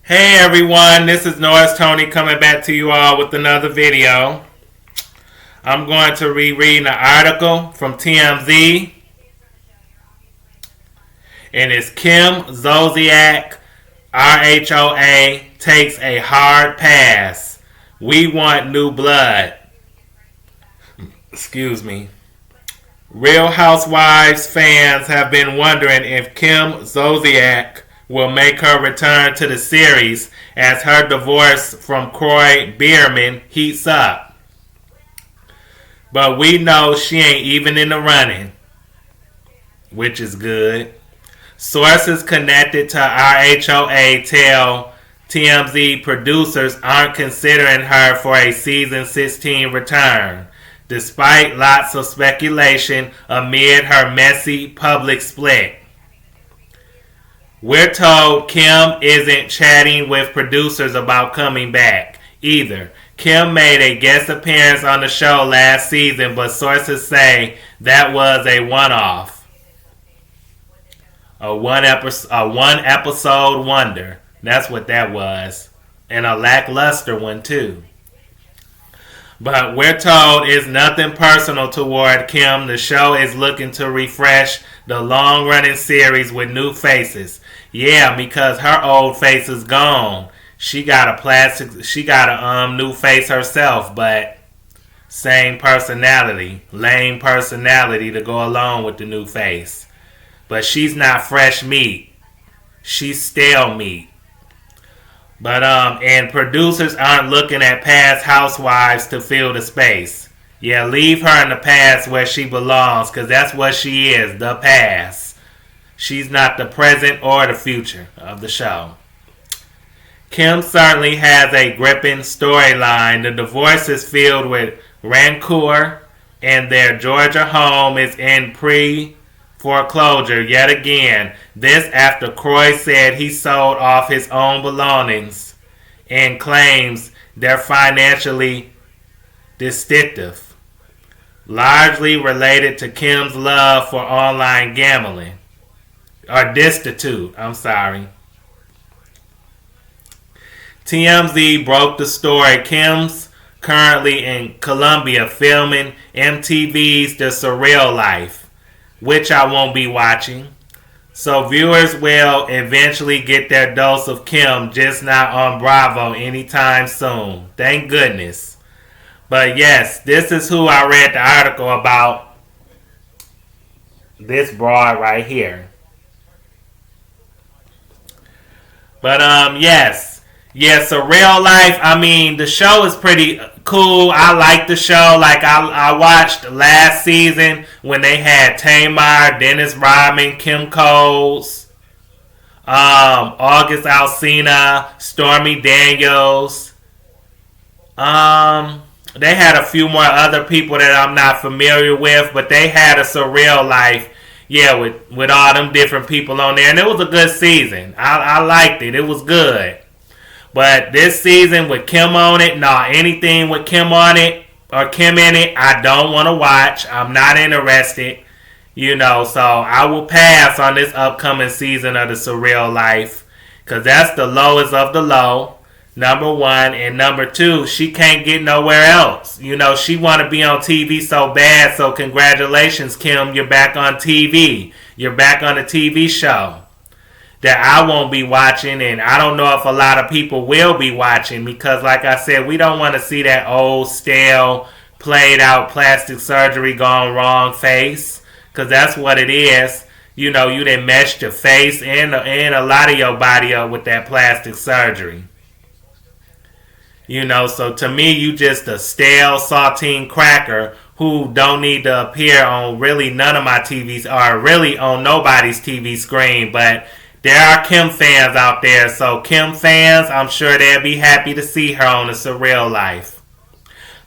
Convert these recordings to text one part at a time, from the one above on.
Hey everyone, this is Norris Tony coming back to you all with another video. I'm going to reread an article from TMZ, and it's Kim Zolciak, RHOA takes a hard pass. We want new blood. Excuse me. Real Housewives fans have been wondering if Kim Zolciak will make her return to the series as her divorce from Kroy Biermann heats up. But we know she ain't even in the running, which is good. Sources connected to RHOA tell TMZ producers aren't considering her for a season 16 return, despite lots of speculation amid her messy public split. We're told Kim isn't chatting with producers about coming back either. Kim made a guest appearance on the show last season, but sources say that was a one-off. A one episode wonder. That's what that was. And a lackluster one too. But we're told it's nothing personal toward Kim. The show is looking to refresh the long-running series with new faces. Yeah, because her old face is gone. She got a new face herself, but same personality, lame personality to go along with the new face. But she's not fresh meat. She's stale meat. But and producers aren't looking at past housewives to fill the space. Yeah, leave her in the past where she belongs, because that's what she is, the past. She's not the present or the future of the show. Kim certainly has a gripping storyline. The divorce is filled with rancor, and their Georgia home is in pre-foreclosure yet again. This after Kroy said he sold off his own belongings and claims they're financially destitute, largely related to Kim's love for online gambling. Or destitute, I'm sorry. TMZ broke the story. Kim's currently in Colombia filming MTV's The Surreal Life, which I won't be watching. So viewers will eventually get their dose of Kim, just not on Bravo anytime soon. Thank goodness. But yes, this is who I read the article about. This broad right here. But yes. Yes, Surreal Life. I mean, the show is pretty cool. I like the show. Like I watched last season when they had Tamar, Dennis Rodman, Kim Coles, August Alsina, Stormy Daniels. They had a few more other people that I'm not familiar with, but they had a Surreal Life. Yeah, with all them different people on there. And it was a good season. I liked it. It was good. But this season with Kim on it, anything with Kim on it or Kim in it, I don't want to watch. I'm not interested. So I will pass on this upcoming season of The Surreal Life. Because that's the lowest of the low. Number one. And number two, she can't get nowhere else. She want to be on TV so bad. So congratulations, Kim. You're back on TV. You're back on a TV show that I won't be watching. And I don't know if a lot of people will be watching. Because like I said, we don't want to see that old, stale, played out plastic surgery gone wrong face. Because that's what it is. You done meshed your face and a lot of your body up with that plastic surgery. So to me, you just a stale saltine cracker who don't need to appear on really none of my TVs or really on nobody's TV screen. But there are Kim fans out there. So Kim fans, I'm sure they'll be happy to see her on The Surreal Life.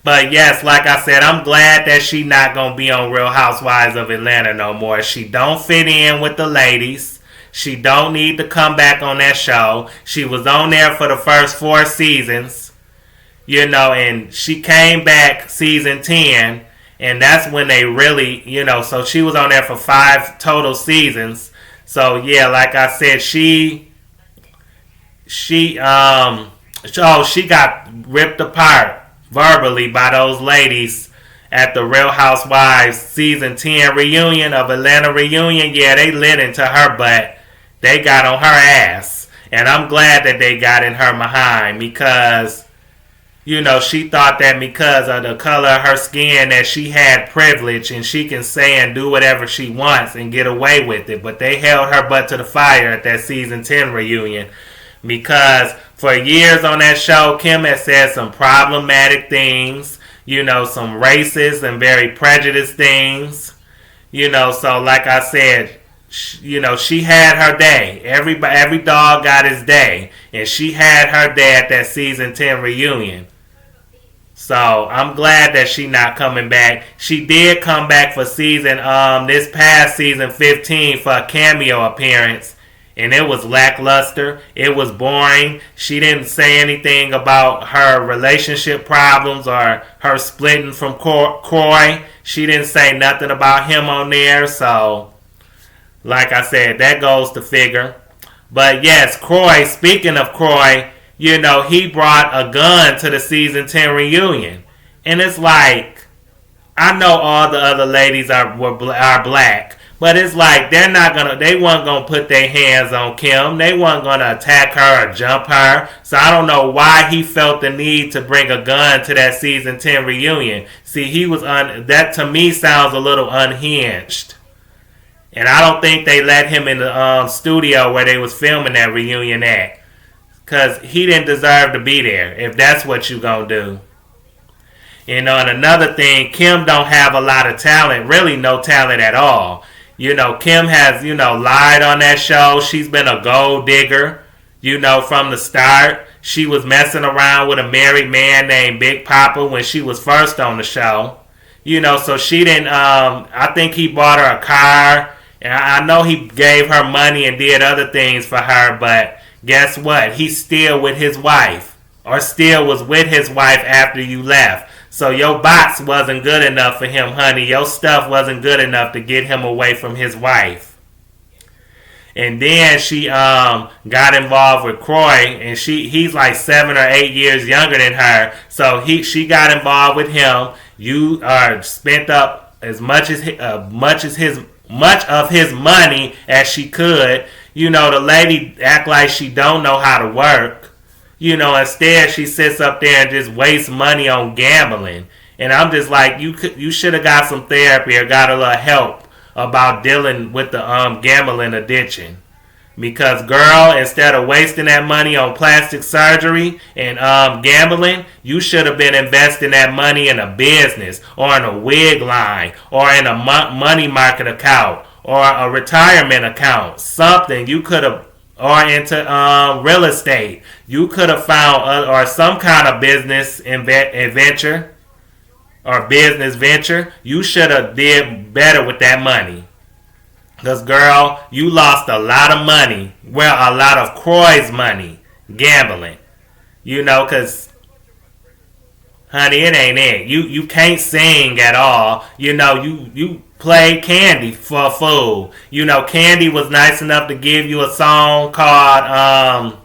But yes, like I said, I'm glad that she not going to be on Real Housewives of Atlanta no more. She don't fit in with the ladies. She don't need to come back on that show. She was on there for the first 4 seasons. And she came back season 10, and that's when they really, so she was on there for 5 total seasons. So yeah, like I said, she she got ripped apart verbally by those ladies at the Real Housewives season 10 reunion of Atlanta reunion. Yeah, they lit into her butt. They got on her ass. And I'm glad that they got in her behind because, she thought that because of the color of her skin that she had privilege and she can say and do whatever she wants and get away with it. But they held her butt to the fire at that season 10 reunion because for years on that show, Kim had said some problematic things, some racist and very prejudiced things, so like I said, she had her day. Every dog got his day, and she had her day at that season 10 reunion. So I'm glad that she not coming back. She did come back for this past season 15 for a cameo appearance, and it was lackluster. It was boring. She didn't say anything about her relationship problems or her splitting from Kroy. She didn't say nothing about him on there, so like I said, that goes to figure. But yes, Kroy, speaking of Kroy, he brought a gun to the season 10 reunion. And it's like, I know all the other ladies are black, but it's like they weren't gonna put their hands on Kim. They weren't gonna attack her or jump her. So I don't know why he felt the need to bring a gun to that season 10 reunion. See, that to me sounds a little unhinged. And I don't think they let him in the studio where they was filming that reunion at. Because he didn't deserve to be there, if that's what you gonna do. And another thing, Kim don't have a lot of talent, really no talent at all. Kim has, lied on that show. She's been a gold digger, from the start. She was messing around with a married man named Big Papa when she was first on the show. So she didn't, I think he bought her a car. And I know he gave her money and did other things for her, but guess what? He's still with his wife, or still was with his wife after you left. So your box wasn't good enough for him, honey. Your stuff wasn't good enough to get him away from his wife. And then she got involved with Kroy, and he's like 7 or 8 years younger than her. So she got involved with him. You spent up as much of his money as she could. The lady act like she don't know how to work. Instead she sits up there and just wastes money on gambling. And I'm just like, you should have got some therapy or got a little help about dealing with the gambling addiction. Because girl, instead of wasting that money on plastic surgery and gambling, you should have been investing that money in a business or in a wig line or in a money market account or a retirement account. Something you could have, or into real estate. You could have found or some kind of business venture or business venture. You should have did better with that money. Because, girl, you lost a lot of money. Well, a lot of Kroy's money gambling. Because, honey, it ain't it. You can't sing at all. You played Candy for a fool. Candy was nice enough to give you a song called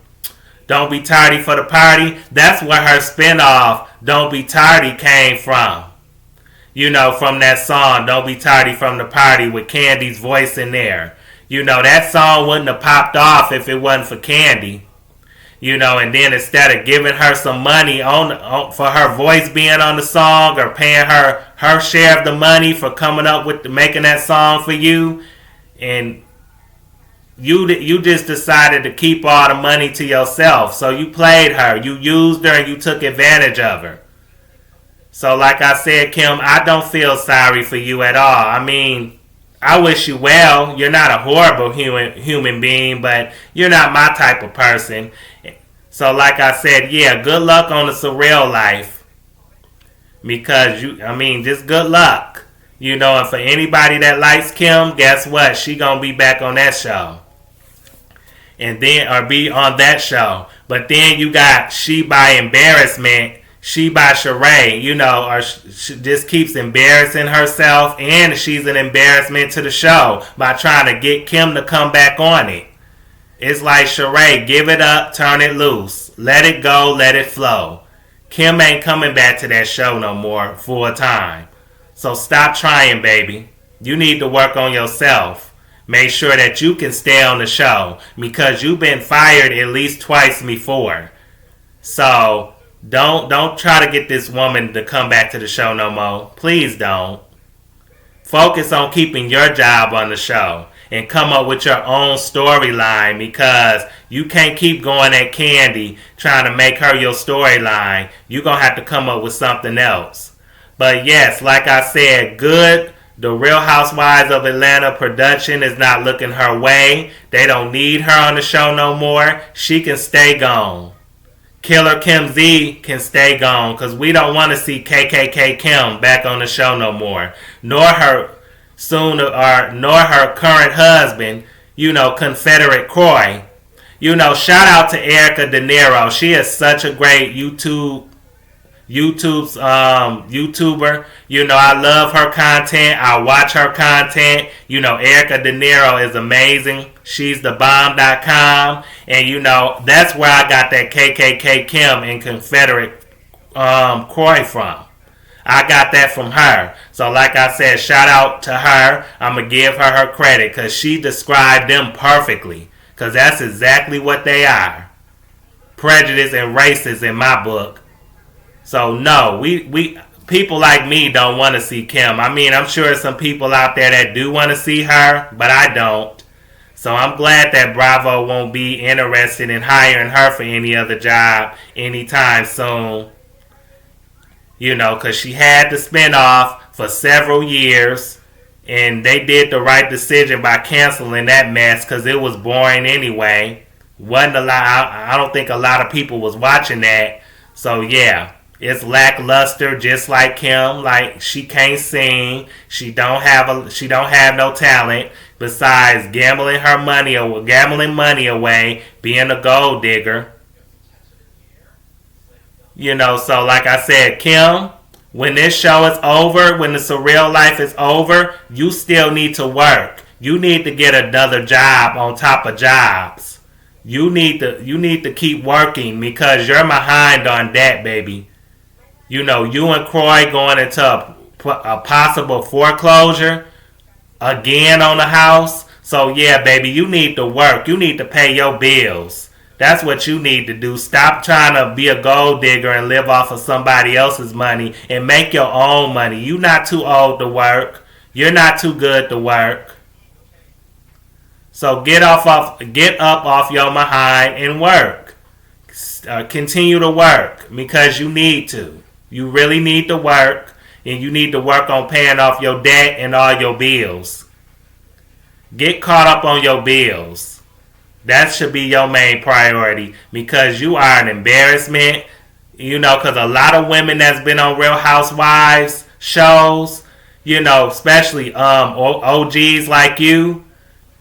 Don't Be Tardy for the Party. That's where her spinoff, Don't Be Tardy, came from. From that song, Don't Be Tardy from the Party, with Candy's voice in there. That song wouldn't have popped off if it wasn't for Candy. And then instead of giving her some money for her voice being on the song or paying her share of the money for coming up with making that song for you, and you just decided to keep all the money to yourself. So you played her, you used her, and you took advantage of her. So like I said, Kim, I don't feel sorry for you at all. I mean, I wish you well. You're not a horrible human being, but you're not my type of person. So like I said, yeah, good luck on the surreal life. Because, just good luck. And for anybody that likes Kim, guess what? She gonna be back on that show. And then, or be on that show. But then you got She by Embarrassment. She by Sheree, or she just keeps embarrassing herself, and she's an embarrassment to the show by trying to get Kim to come back on it. It's like Sheree, give it up, turn it loose. Let it go, let it flow. Kim ain't coming back to that show no more full time. So stop trying, baby. You need to work on yourself. Make sure that you can stay on the show because you've been fired at least twice before. So don't try to get this woman to come back to the show no more. Please don't. Focus on keeping your job on the show and come up with your own storyline because you can't keep going at Candy trying to make her your storyline. You're going to have to come up with something else. But yes, like I said, good. The Real Housewives of Atlanta production is not looking her way. They don't need her on the show no more. She can stay gone. Killer Kim Z can stay gone because we don't want to see KKK Kim back on the show no more. Nor her current husband, Confederate Kroy. Shout out to Erica De Niro. She is such a great YouTuber. I love her content. I watch her content. Erica De Niro is amazing. She's the bomb.com. And that's where I got that KKK Kim and Confederate Kroy from. I got that from her. So like I said, shout out to her. I'm going to give her credit because she described them perfectly. Because that's exactly what they are. Prejudice and racist in my book. So no, we people like me don't want to see Kim. I mean, I'm sure some people out there that do want to see her, but I don't. So I'm glad that Bravo won't be interested in hiring her for any other job anytime soon. Because she had the spinoff for several years, and they did the right decision by canceling that mess because it was boring anyway. Wasn't a lot. I don't think a lot of people was watching that. So yeah. It's lackluster, just like Kim. Like she can't sing. She don't have no talent besides gambling money away, being a gold digger. So like I said, Kim, when this show is over, when the surreal life is over, you still need to work. You need to get another job on top of jobs. You need to keep working because you're behind on that, baby. You and Kroy going into a possible foreclosure again on the house. So yeah, baby, you need to work. You need to pay your bills. That's what you need to do. Stop trying to be a gold digger and live off of somebody else's money and make your own money. You're not too old to work. You're not too good to work. So get up off your behind and work. Continue to work because you need to. You really need to work, and you need to work on paying off your debt and all your bills. Get caught up on your bills. That should be your main priority because you are an embarrassment. Because a lot of women that's been on Real Housewives shows, especially OGs like you,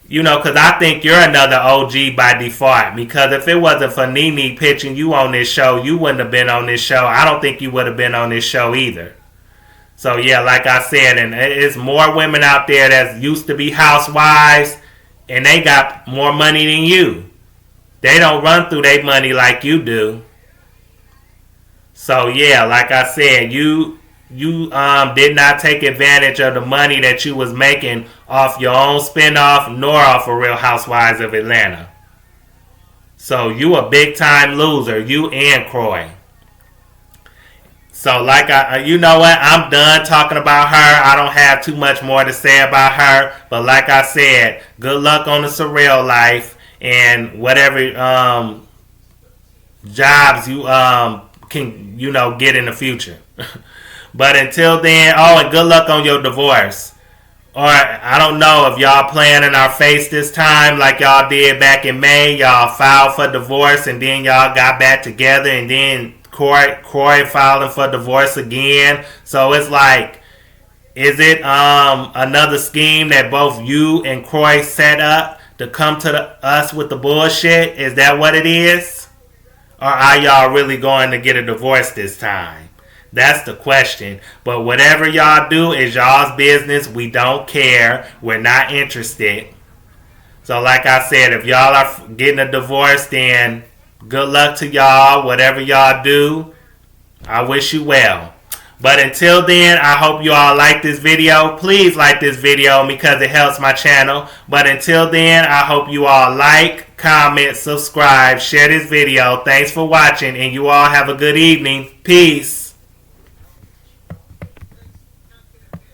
because I think you're another OG by default. Because if it wasn't for Nene pitching you on this show, you wouldn't have been on this show. I don't think you would have been on this show either. So yeah, like I said, and it's more women out there that used to be housewives, and they got more money than you. They don't run through their money like you do. So yeah, like I said, you did not take advantage of the money that you was making off your own spinoff nor off of Real Housewives of Atlanta. So you a big time loser, you and Kroy. So like you know what, I'm done talking about her. I don't have too much more to say about her. But like I said, good luck on the surreal life and whatever jobs you can get in the future. But until then, and good luck on your divorce. Or I don't know if y'all playing in our face this time like y'all did back in May. Y'all filed for divorce and then y'all got back together and then Kroy filing for divorce again. So it's like, is it another scheme that both you and Kroy set up to come to us with the bullshit? Is that what it is? Or are y'all really going to get a divorce this time? That's the question. But whatever y'all do is y'all's business. We don't care. We're not interested. So like I said, if y'all are getting a divorce, then good luck to y'all. Whatever y'all do, I wish you well. But until then, I hope you all like this video. Please like this video because it helps my channel. But until then, I hope you all like, comment, subscribe, share this video. Thanks for watching, and you all have a good evening. Peace.